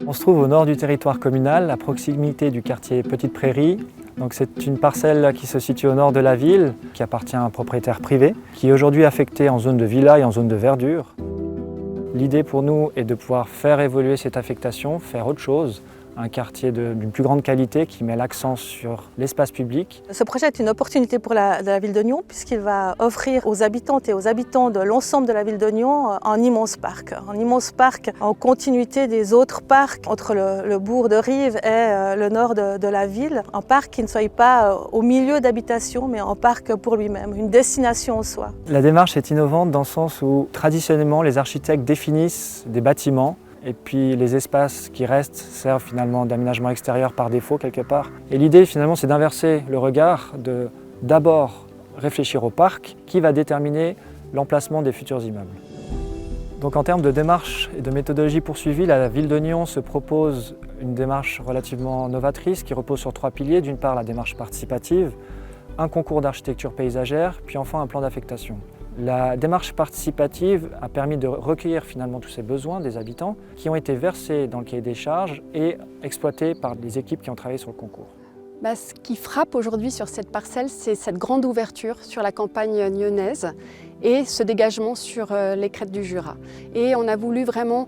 On se trouve au nord du territoire communal, à proximité du quartier Petite Prairie. Donc c'est une parcelle qui se situe au nord de la ville, qui appartient à un propriétaire privé, qui est aujourd'hui affectée en zone de villa et en zone de verdure. L'idée pour nous est de pouvoir faire évoluer cette affectation, faire autre chose, un quartier d'une plus grande qualité qui met l'accent sur l'espace public. Ce projet est une opportunité pour la ville de Nyon puisqu'il va offrir aux habitantes et aux habitants de l'ensemble de la ville de Nyon un immense parc en continuité des autres parcs entre le bourg de Rives et le nord de la ville. Un parc qui ne soit pas au milieu d'habitations mais un parc pour lui-même, une destination en soi. La démarche est innovante dans le sens où traditionnellement les architectes définissent des bâtiments et puis les espaces qui restent servent finalement d'aménagement extérieur par défaut quelque part. Et l'idée finalement c'est d'inverser le regard, de d'abord réfléchir au parc qui va déterminer l'emplacement des futurs immeubles. Donc en termes de démarche et de méthodologie poursuivie, la ville de Nyon se propose une démarche relativement novatrice qui repose sur 3 piliers. D'une part la démarche participative, un concours d'architecture paysagère, puis enfin un plan d'affectation. La démarche participative a permis de recueillir finalement tous ces besoins des habitants qui ont été versés dans le cahier des charges et exploités par les équipes qui ont travaillé sur le concours. Ce qui frappe aujourd'hui sur cette parcelle, c'est cette grande ouverture sur la campagne nyonnaise et ce dégagement sur les crêtes du Jura. Et on a voulu vraiment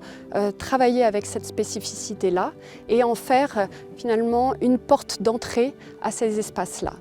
travailler avec cette spécificité-là et en faire finalement une porte d'entrée à ces espaces-là.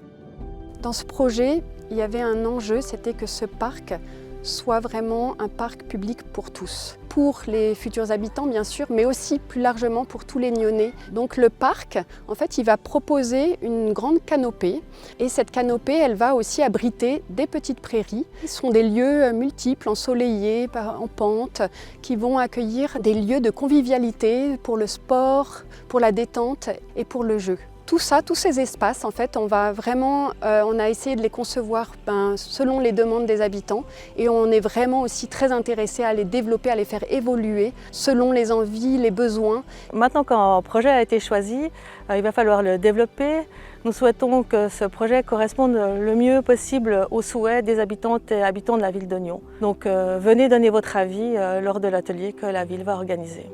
Dans ce projet, il y avait un enjeu, c'était que ce parc soit vraiment un parc public pour tous. Pour les futurs habitants, bien sûr, mais aussi plus largement pour tous les Nyonnais. Donc le parc, en fait, il va proposer une grande canopée. Et cette canopée, elle va aussi abriter des petites prairies. Ce sont des lieux multiples, ensoleillés, en pente, qui vont accueillir des lieux de convivialité pour le sport, pour la détente et pour le jeu. Tout ça, tous ces espaces, en fait, on a essayé de les concevoir selon les demandes des habitants et on est vraiment aussi très intéressé à les développer, à les faire évoluer selon les envies, les besoins. Maintenant qu'un projet a été choisi, il va falloir le développer. Nous souhaitons que ce projet corresponde le mieux possible aux souhaits des habitantes et habitants de la ville de Nyon. Donc venez donner votre avis lors de l'atelier que la ville va organiser.